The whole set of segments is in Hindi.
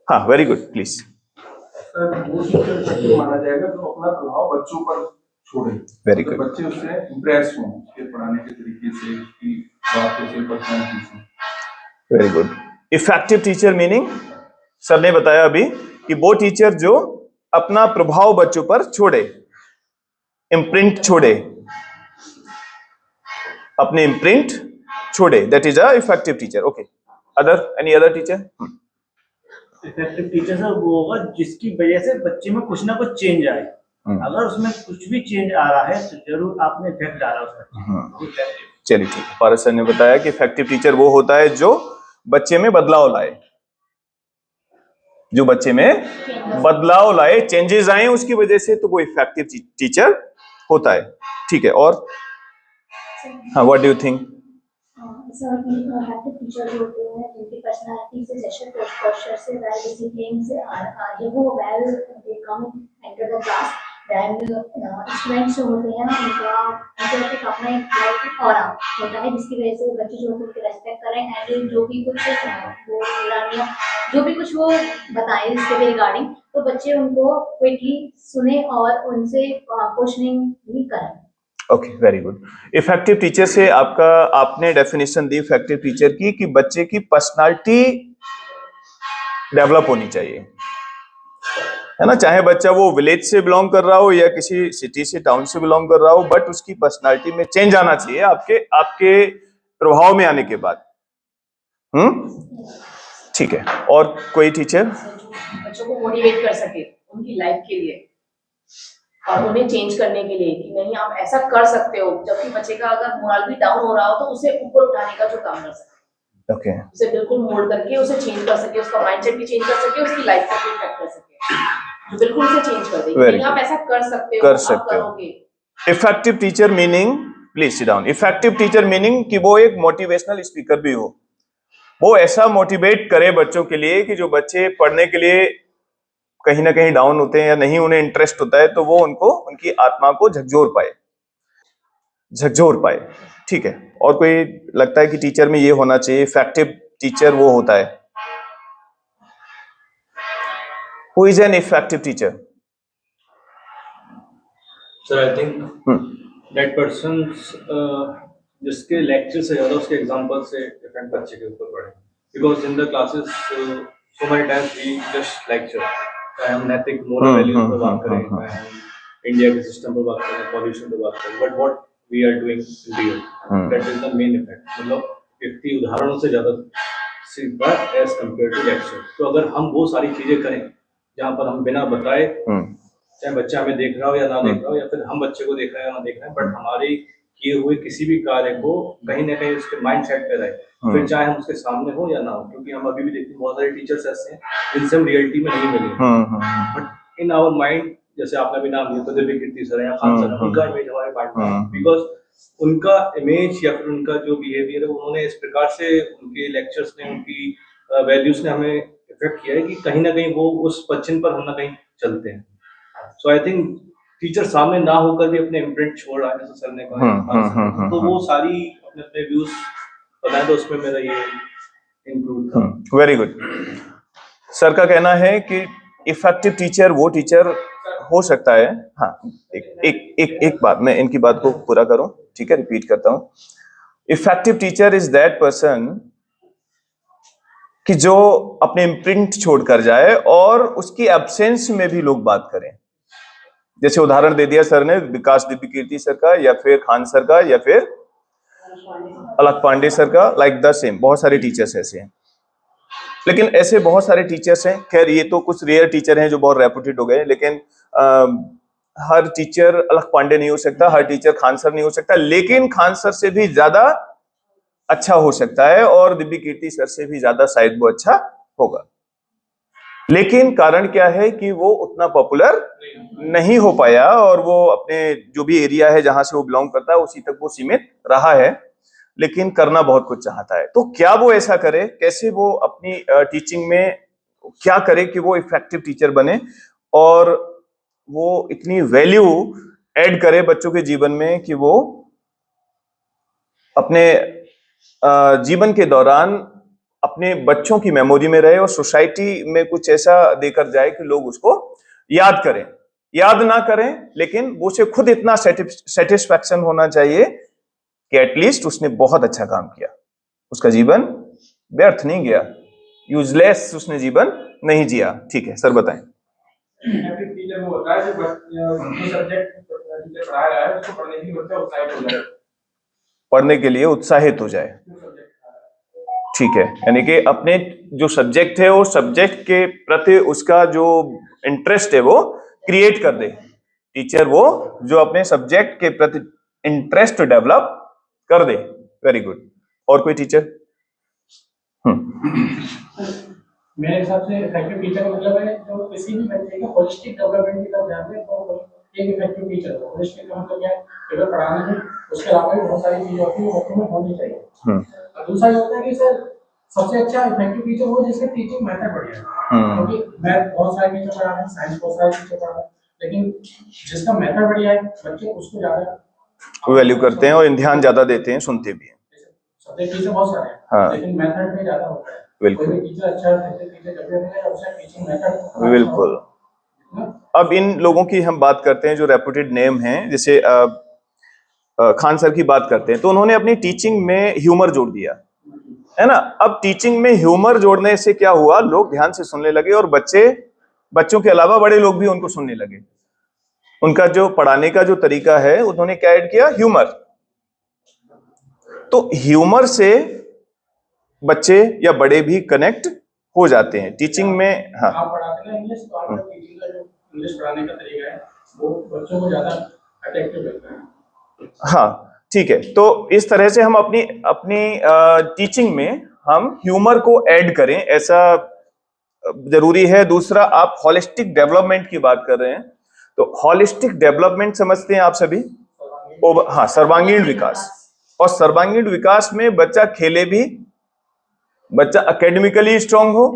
हाँ, वेरी गुड, प्लीज। सर वो टीचर इफेक्टिव माना जाएगा जो अपना प्रभाव बच्चों पर छोड़े, वेरी तो गुड, बच्चे उससे इम्प्रेस हों, उसके पढ़ाने के तरीके से, उसकी बातों से, पर्सनैलिटी से। Very good. Effective teacher meaning sir ने बताया अभी कि वो टीचर जो अपना प्रभाव बच्चों पर छोड़े, इम्प्रिंट छोड़े, अपने इम्प्रिंट छोड़े, that is a effective teacher. Okay, other any other teacher? Effective teacher sir वो होगा जिसकी वजह से बच्चे में कुछ ना कुछ चेंज आए। अगर उसमें कुछ भी चेंज आ रहा है तो जरूर आपने इफेक्ट डाला उसका। चलिए ठीक है। पारस सर ने बताया कि इफेक्टिव टीचर वो होता है जो बच्चे में बदलाव लाए, जो बच्चे में बदलाव लाए, चेंजेस आए उसकी वजह से, तो वो इफेक्टिव टीचर होता है। ठीक है, और हाँ, what do you think? Sir effective teacher जो होते हैं जिनकी पर्सनालिटी से, सेशन पोस्चर से, वेल डिसिप्लिन से जब वो well they come enter the class, then students जो होते हैं उनका एक अपना एक ऑरा होता है जिसकी वजह से बच्चे जो होते हैं उनकी रेस्पेक्ट करें एंड जो भी कुछ वो लर्न या जो भी कुछ वो बताएं इसके रिगार्डिंग, तो बच्चे उनको क्विकली सुने और उनसे क्वेश्चनिंग भी करें। Okay, very good. Effective teacher से आपने डेफिनेशन दी इफेक्टिव टीचर की कि बच्चे की पर्सनालिटी डेवलप होनी चाहिए, है ना। चाहे बच्चा वो विलेज से बिलोंग कर रहा हो या किसी सिटी से, टाउन से बिलोंग कर रहा हो, बट उसकी पर्सनालिटी में चेंज आना चाहिए आपके प्रभाव में आने के बाद। ठीक है, और कोई टीचर? बच्चों को मोटिवेट कर सके उनकी लाइफ के लिए और उन्हें चेंज करने के लिए कि नहीं आप ऐसा कर सकते हो, जबकि बच्चे का अगर मोरल भी डाउन हो रहा हो तो उसे ऊपर उठाने का जो काम कर सके। ओके, उसे बिल्कुल मोल्ड करके उसे चेंज कर सके, उसका माइंडसेट भी चेंज कर सके, उसकी लाइफ को भी इफेक्ट कर सके, जो बिल्कुल उसे चेंज कर दे। नहीं आप ऐसा कर सकते हो, आप करोगे। Effective teacher meaning, please sit down. Effective teacher meaning कि वो एक मोटिवेशनल स्पीकर भी हो, वो ऐसा मोटिवेट करे बच्चों के लिए कि जो बच्चे पढ़ने के लिए कहीं ना कहीं डाउन होते हैं या नहीं उन्हें इंटरेस्ट होता है, तो वो उनको, उनकी आत्मा को झकझोर पाए। ठीक है, और कोई लगता है कि टीचर में ये होना चाहिए, इफेक्टिव टीचर वो होता है? Who is an effective teacher? Sir I think that person जिसके लेक्चर से ज्यादा उसके एग्जांपल से डिफरेंट बच्चे के ऊपर पड़े, because in the classes so many times we just lecture, चाहे हम नैतिक मोरल वैल्यूज पर बात करें, चाहे हम इंडिया के सिस्टम पर बात करें, पॉल्यूशन पर बात करें, but what we are doing in real, that is the main effect. मतलब व्यक्ति उदाहरणों से ज्यादा सीखता है एज कम्पेयर टू लेक्चर। तो अगर हम वो सारी चीजें करें जहाँ पर हम बिना बताए, चाहे बच्चा हमें देख रहा हो या ना देख रहा हो, या फिर हम बच्चे को देख रहे हैं या ना देख रहे हैं, बट हमारे किए हुए किसी भी कार्य को कहीं ना कहीं उसके माइंड सेट पे रहे, फिर चाहे हम उसके सामने हो या ना हो। क्योंकि हम अभी भी देखते हैं बहुत सारे टीचर्स ऐसे हैं जिनसे हम रियलिटी में नहीं मिले, बट इन आवर माइंड, जैसे आपने भी नाम लिया तो दिव्य कीर्ति सर या खान सर, उनका इमेज हमारे माइंड में, बिकॉज उनका इमेज या फिर उनका जो बिहेवियर है उन्होंने इस प्रकार से, उनके लेक्चर्स ने, उनकी वैल्यूज ने हमें इफेक्ट किया है कि कहीं ना कहीं वो उस पचिन पर हम ना कहीं चलते हैं। सो आई थिंक टीचर सामने ना होकर भी अपने इम्प्रिंट छोड़ रहा है, जैसे सर ने कहा, तो वो सारी अपने अपने व्यूज बताए, तो उसमें मेरा ये इंक्लूड था। Very good. सर का कहना है कि इफेक्टिव टीचर वो टीचर हो सकता है। हाँ, एक बात, मैं इनकी बात को पूरा करूं, ठीक है, रिपीट करता हूं। Effective teacher is that person कि जो अपने इम्प्रिंट छोड़कर जाए और उसकी एब्सेंस में भी लोग बात करें। जैसे उदाहरण दे दिया सर ने विकास दिव्य कीर्ति सर का, या फिर खान सर का, या फिर अलक पांडे सर का, लाइक द सेम बहुत सारे टीचर्स ऐसे हैं। लेकिन ऐसे बहुत सारे टीचर्स हैं, खैर ये तो कुछ रेयर टीचर हैं जो बहुत रेपुटेड हो गए, लेकिन हर टीचर अलक पांडे नहीं हो सकता, हर टीचर खान सर नहीं हो सकता, लेकिन खान सर से भी ज्यादा अच्छा हो सकता है और दिव्य कीर्ति सर से भी ज्यादा शायद वो अच्छा होगा। लेकिन कारण क्या है कि वो उतना पॉपुलर नहीं हो पाया और वो अपने जो भी एरिया है जहां से वो बिलोंग करता है उसी तक वो सीमित रहा है, लेकिन करना बहुत कुछ चाहता है। तो क्या वो ऐसा करे, कैसे वो अपनी टीचिंग में क्या करे कि वो इफेक्टिव टीचर बने और वो इतनी वैल्यू ऐड करे बच्चों के जीवन में कि वो अपने जीवन के दौरान अपने बच्चों की मेमोरी में रहे और सोसाइटी में कुछ ऐसा देकर जाए कि लोग उसको याद करें, याद ना करें, लेकिन वो उसे खुद इतना सेटिस्फैक्शन होना चाहिए कि एटलीस्ट उसने बहुत अच्छा काम किया, उसका जीवन व्यर्थ नहीं गया, यूजलेस उसने जीवन नहीं जिया। ठीक है सर, बताएं। टीचर वो होता है जो सब्जेक्ट टीचर पढ़ा रहा है उसको पढ़ने के लिए बच्चा उत्साहित हो जाए, पढ़ने के लिए उत्साहित हो जाए। ठीक है, यानी कि अपने जो सब्जेक्ट है वो सब्जेक्ट के प्रति उसका जो इंटरेस्ट है वो क्रिएट कर दे टीचर, वो जो अपने सब्जेक्ट के प्रति इंटरेस्ट डेवलप कर दे। Very good. और कोई टीचर? मेरे हिसाब से इफेक्टिव टीचर का मतलब है जो किसी भी बच्चे का होलिस्टिक डेवलपमेंट की तरफ ध्यान दे, तो एक इफेक्टिव टीचर हो। होलिस्टिक का मतलब क्या है, केवल पढ़ाना नहीं, उसके अलावा भी बहुत सारी चीजें होती है वो बच्चों में होनी चाहिए। और दूसरा ये होता है कि सर सबसे अच्छा इफेक्टिव टीचर वो जिसका टीचिंग मेथड बढ़िया है, क्योंकि मैथ बहुत सारे टीचर पढ़ा रहे हैं, साइंस बहुत सारे टीचर पढ़ा रहे हैं, लेकिन जिसका मेथड बढ़िया है बच्चे उसको ज्यादा वैल्यू करते हैं और ध्यान ज्यादा देते हैं, सुनते भी हैं। सब्जेक्ट टीचर बहुत सारे हैं, हाँ। लेकिन मेथड में ज्यादा होता है। बिल्कुल। कोई भी टीचर अच्छा है, टीचर जब भी होगा उसका टीचिंग मेथड बिल्कुल। अब इन लोगों की हम बात करते हैं जो रेपुटेड नेम हैं, जैसे खान सर की बात करते हैं, तो उन्होंने अपनी टीचिंग में ह्यूमर जोड़ दिया है ना। अब टीचिंग में ह्यूमर जोड़ने से क्या हुआ, लोग ध्यान से सुनने लगे और बच्चों के अलावा बड़े लोग भी उनको सुनने लगे। उनका जो पढ़ाने का जो तरीका है, उन्होंने क्या ऐड किया, ह्यूमर। तो ह्यूमर से बच्चे या बड़े भी कनेक्ट हो जाते हैं टीचिंग में। हाँ, आप पढ़ाते हैं इंग्लिश, तो आपका टीचिंग का जो इंग्लिश पढ़ाने का तरीका है वो बच्चों को ज्यादा अट्रैक्टिव लगता है। हाँ ठीक है। तो इस तरह से हम अपनी टीचिंग में हम ह्यूमर को ऐड करें, ऐसा जरूरी है। दूसरा, आप होलिस्टिक डेवलपमेंट की बात कर रहे हैं, तो होलिस्टिक डेवलपमेंट समझते हैं आप सभी? हाँ, सर्वांगीण विकास। और सर्वांगीण विकास में बच्चा खेले भी, बच्चा एकेडमिकली स्ट्रांग हो,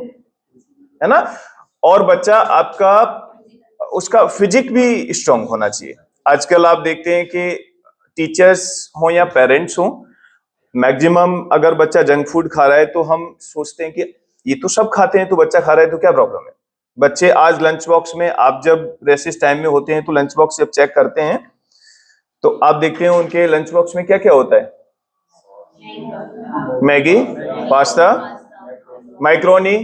है ना, और बच्चा आपका उसका फिजिक भी स्ट्रांग होना चाहिए। आजकल आप देखते हैं कि टीचर्स हो या पेरेंट्स हो, मैक्सिमम अगर बच्चा जंक फूड खा रहा है तो हम सोचते हैं कि ये तो सब खाते हैं, तो बच्चा खा रहा है तो क्या प्रॉब्लम है। बच्चे आज लंच बॉक्स में, आप जब रेसिस टाइम में होते हैं तो लंच बॉक्स जब चेक करते हैं तो आप देखते हैं उनके लंच बॉक्स में क्या क्या होता है, Maggi, pasta, macaroni,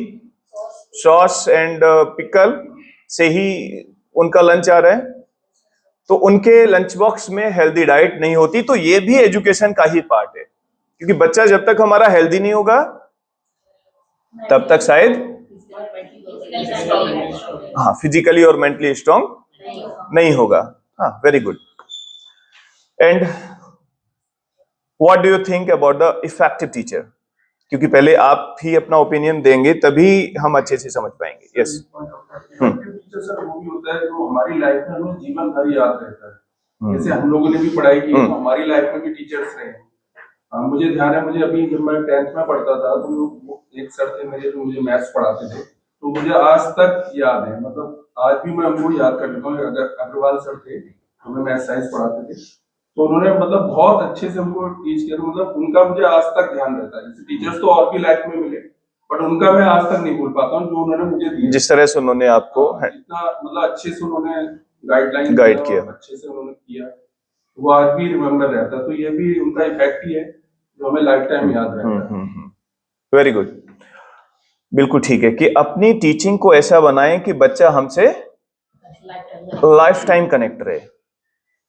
sauce and pickle से ही उनका लंच आ रहा है। तो उनके लंच बॉक्स में हेल्दी डाइट नहीं होती। तो ये भी एजुकेशन का ही पार्ट है, क्योंकि बच्चा जब तक हमारा हेल्दी नहीं होगा तब तक शायद हाँ फिजिकली और मेंटली स्ट्रांग नहीं होगा। हाँ, very good. And what do you think about the effective teacher? क्योंकि पहले आप ही अपना ओपिनियन देंगे तभी हम अच्छे से समझ पाएंगे। यस। टीचर सर वो भी होता है जो हमारी लाइफ में हमें जीवन भर याद रहता है। जैसे हम लोगों ने भी पढ़ाई की है, तो हमारी लाइफ में भी टीचर्स रहे हैं। मुझे ध्यान है, मुझे अभी जब मैं 10th में पढ़ता था तो एक सर थे मेरे जो मुझे मैथ्स पढ़ाते थे, तो मुझे आज तक याद है। मतलब आज भी मैं उनको याद कर लेता हूँ। अग्रवाल सर थे, हमें मैथ साइंस पढ़ाते थे, तो उन्होंने मतलब बहुत अच्छे से हमको टीच किया। मतलब उनका मुझे आज तक ध्यान रहता है। जैसे टीचर्स तो और भी लाइफ में मिले, बट उनका मैं आज तक नहीं भूल पाता हूँ जो उन्होंने मुझे दिया। जिस तरह से उन्होंने आपको इतना मतलब अच्छे से उन्होंने गाइडलाइन गाइड किया, अच्छे से उन्होंने किया, वो आज भी रिमेम्बर रहता है। तो ये भी उनका इफेक्ट ही है जो हमें लाइफ टाइम याद रहता है। Very good. बिल्कुल ठीक है कि अपनी टीचिंग को ऐसा बनाएं कि बच्चा हमसे लाइफ टाइम कनेक्ट रहे।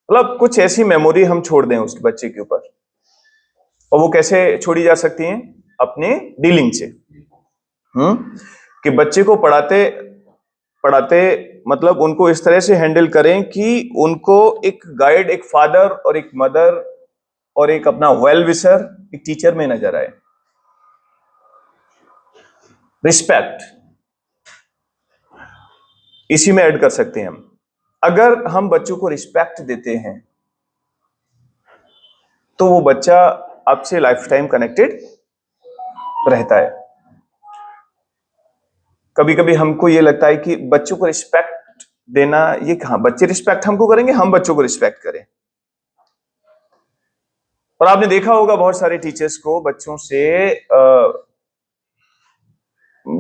मतलब कुछ ऐसी मेमोरी हम छोड़ दें उस बच्चे के ऊपर। और वो कैसे छोड़ी जा सकती हैं? अपने डीलिंग से। कि बच्चे को पढ़ाते पढ़ाते मतलब उनको इस तरह से हैंडल करें कि उनको एक गाइड, एक फादर और एक मदर और एक अपना वेल विशर एक टीचर में नजर आए। रिस्पेक्ट इसी में ऐड कर सकते हैं हम। अगर हम बच्चों को रिस्पेक्ट देते हैं तो वो बच्चा आपसे लाइफ टाइम कनेक्टेड रहता है। कभी कभी हमको ये लगता है कि बच्चों को रिस्पेक्ट देना, ये कहां, बच्चे रिस्पेक्ट हमको करेंगे, हम बच्चों को रिस्पेक्ट करें। और आपने देखा होगा बहुत सारे टीचर्स को बच्चों से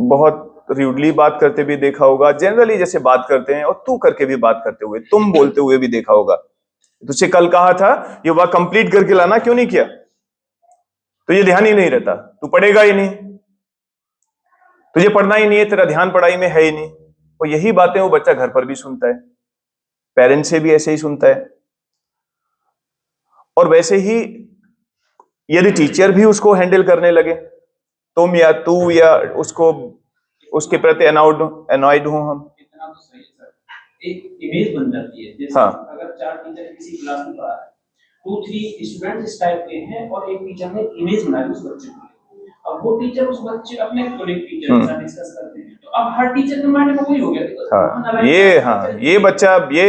बहुत रूडली बात करते भी देखा होगा, जनरली जैसे बात करते हैं, और तू करके भी बात करते हुए, तुम बोलते हुए भी देखा होगा। तुझसे कल कहा था ये वर्क कंप्लीट करके लाना, क्यों नहीं किया? तुझे ध्यान ही नहीं रहता, तू पढ़ेगा ही नहीं, तुझे पढ़ना ही नहीं है, तेरा ध्यान पढ़ाई में है ही नहीं। और यही बातें वो बच्चा घर पर भी सुनता है, पेरेंट्स से भी ऐसे ही सुनता है। और वैसे ही यदि टीचर भी उसको हैंडल करने लगे, तुम या तू या उसको, उसके प्रति अनॉयड हो हम। इतना तो सही है सर, एक इमेज बन जाती है। जैसे हाँ। अगर 4 टीचर किसी क्लास में पढ़ा है, 2-3 स्टूडेंट इस टाइप के हैं और एक टीचर ने इमेज बना ली उस बच्चे को। अब वो टीचर उस बच्चे अपने कोलिग टीचर के साथ डिस्कस करते हैं, तो अब हर टीचर के माइंड में वही हो गया। ये बच्चा, ये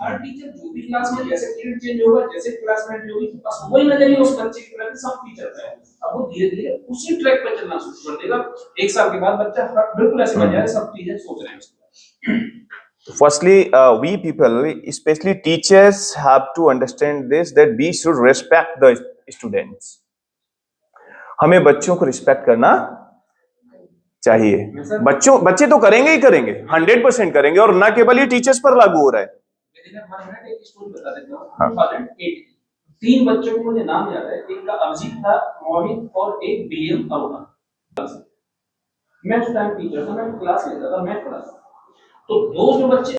हर टीचर जो भी क्लास में जैसे पीरियड चेंज होगा, जैसे क्लासमेट जो भी, बस वही नजरिया उस बच्चे के प्रति सब टीचर का है। अब वो धीरे धीरे उसी ट्रैक पर चलना शुरू कर देगा। 1 साल के बाद बच्चा बिल्कुल ऐसे बन जाएगा, सब टीचर सोच रहे हैं उसके। Firstly, we people, especially teachers, have to understand this, that we should respect the students. हमें बच्चों को रिस्पेक्ट करना चाहिए। बच्चे तो करेंगे ही करेंगे, 100% करेंगे, और ना केवल ये टीचर्स पर लागू हो रहा है। एक स्टोरी बता देता हूँ। 2008 3 बच्चों को मुझे नाम याद है, एक का अभिजीत था, मोहित और एक विलियम अरोड़ा। मैं उस टाइम टीचर था, मैं क्लास लेता था, मैं क्लास, तो 2 जो बच्चे